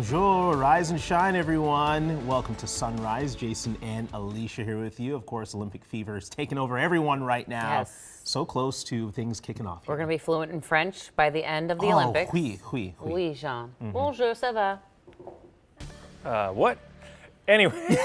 Bonjour, rise and shine, everyone. Welcome to Sunrise. Jason and Alicia here with you. Of course, Olympic fever is taking over everyone right now. Yes. So close to things kicking off. We're going to be fluent in French by the end of the Olympics. Oui. Oui, Jean. Bonjour, ça va? What? Anyway,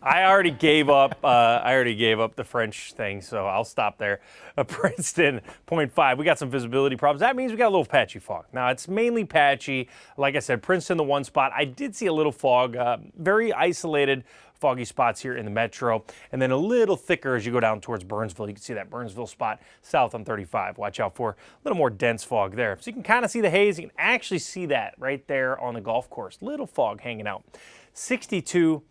I already gave up the French thing, so I'll stop there. Princeton, 0.5. We got some visibility problems. That means we got a little patchy fog. Now, it's mainly patchy. Like I said, Princeton, the one spot. I did see a little fog, very isolated foggy spots here in the metro, and then a little thicker as you go down towards Burnsville. You can see that Burnsville spot south on 35. Watch out for a little more dense fog there. So you can kind of see the haze. You can actually see that right there on the golf course. Little fog hanging out. 62,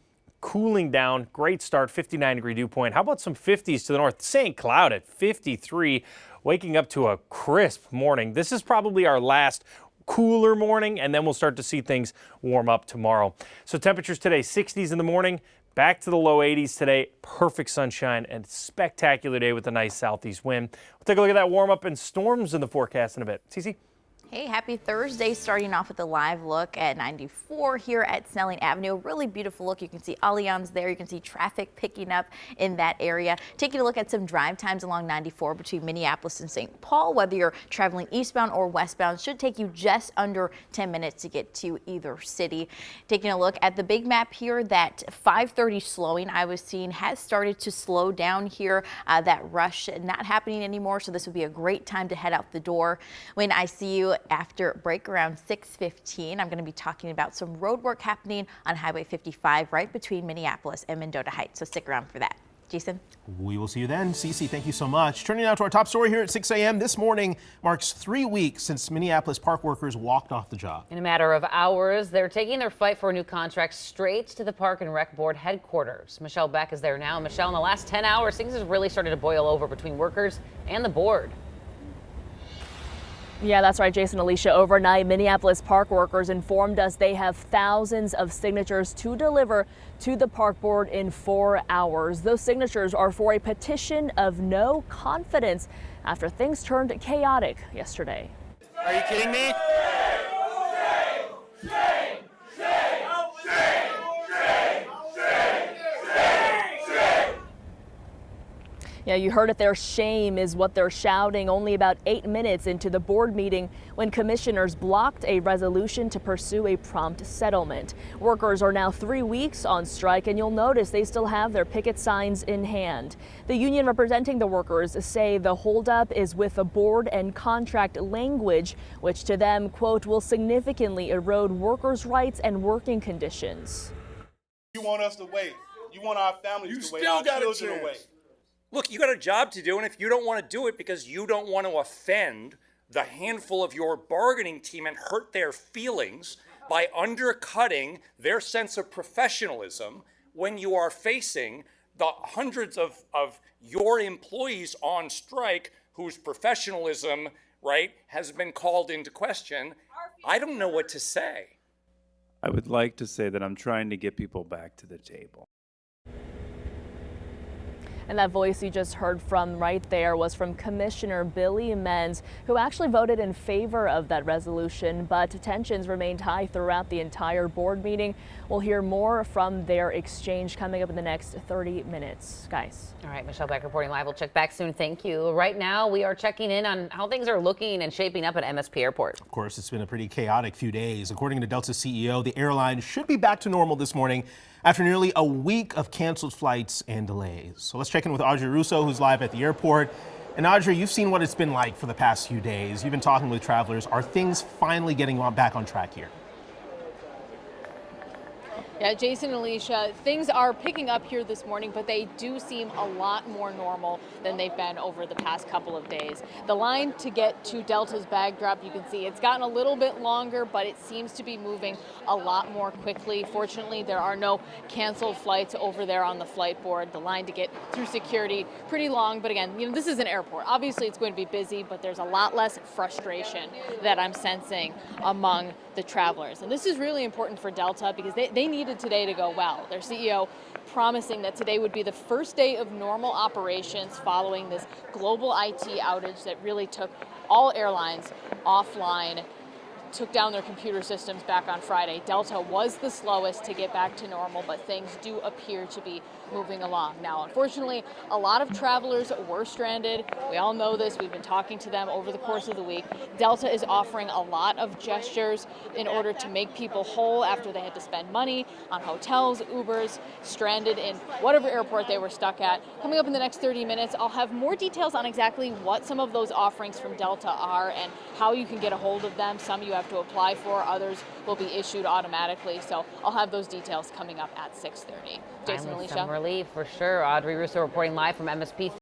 cooling down. Great start, 59-degree dew point. How about some 50s to the north? St. Cloud at 53, waking up to a crisp morning. This is probably our last cooler morning, and then we'll start to see things warm up tomorrow. So temperatures today, 60s in the morning, back to the low 80s today. Perfect sunshine and spectacular day with a nice southeast wind. We'll take a look at that warm up and storms in the forecast in a bit. Cece? Hey, happy Thursday. Starting off with a live look at 94 here at Snelling Avenue. Really beautiful look. You can see Allianz there. You can see traffic picking up in that area. Taking a look at some drive times along 94 between Minneapolis and St. Paul. Whether you're traveling eastbound or westbound, should take you just under 10 minutes to get to either city. Taking a look at the big map here, that 5:30 slowing I was seeing has started to slow down here. That rush not happening anymore, so this would be a great time to head out the door. When I see you after break around 6:15, I'm going to be talking about some road work happening on Highway 55 right between Minneapolis and Mendota Heights. So stick around for that. Jason? We will see you then. Cece, thank you so much. Turning now to our top story here at 6 a.m. This morning marks 3 weeks since Minneapolis park workers walked off the job. In a matter of hours, they're taking their fight for a new contract straight to the Park and Rec Board headquarters. Michelle Beck is there now. Michelle, in the last 10 hours, things have really started to boil over between workers and the board. Yeah, that's right, Jason. Alicia, overnight, Minneapolis park workers informed us they have thousands of signatures to deliver to the park board in 4 hours. Those signatures are for a petition of no confidence after things turned chaotic yesterday. Are you kidding me? Yeah, you heard it there. Shame is what they're shouting only about 8 minutes into the board meeting when commissioners blocked a resolution to pursue a prompt settlement. Workers are now 3 weeks on strike, and you'll notice they still have their picket signs in hand. The union representing the workers say the holdup is with the board and contract language, which to them, quote, will significantly erode workers' rights and working conditions. You want us to wait. You want our families to wait, our children to wait. Look, you got a job to do, and if you don't want to do it because you don't want to offend the handful of your bargaining team and hurt their feelings by undercutting their sense of professionalism when you are facing the hundreds of your employees on strike whose professionalism, right, has been called into question, I don't know what to say. I would like to say that I'm trying to get people back to the table. And that voice you just heard from right there was from Commissioner Billy Menz, who actually voted in favor of that resolution, but tensions remained high throughout the entire board meeting. We'll hear more from their exchange coming up in the next 30 minutes. Guys. All right, Michelle Beck reporting live. We'll check back soon. Thank you. Right now, we are checking in on how things are looking and shaping up at MSP Airport. Of course, it's been a pretty chaotic few days. According to Delta's CEO, the airline should be back to normal this morning after nearly a week of canceled flights and delays. So let's check in with Audrey Russo, who's live at the airport. And Audrey, you've seen what it's been like for the past few days. You've been talking with travelers. Are things finally getting back on track here? Yeah, Jason and Alicia, things are picking up here this morning, but they do seem a lot more normal than they've been over the past couple of days. The line to get to Delta's bag drop, you can see it's gotten a little bit longer, but it seems to be moving a lot more quickly. Fortunately, there are no canceled flights over there on the flight board. The line to get through security, pretty long, but again, this is an airport. Obviously, it's going to be busy, but there's a lot less frustration that I'm sensing among the travelers. And this is really important for Delta because they needed today to go well. Their CEO promising that today would be the first day of normal operations following this global IT outage that really took all airlines offline took down their computer systems back on Friday. Delta was the slowest to get back to normal, but things do appear to be moving along. Now, unfortunately, a lot of travelers were stranded. We all know this. We've been talking to them over the course of the week. Delta is offering a lot of gestures in order to make people whole after they had to spend money on hotels, Ubers, stranded in whatever airport they were stuck at. Coming up in the next 30 minutes, I'll have more details on exactly what some of those offerings from Delta are and how you can get a hold of them. Some you have to apply for, others will be issued automatically. So I'll have those details coming up at 6:30. Jason, Finally, Alicia. some relief for sure. Audrey Russo reporting live from MSP.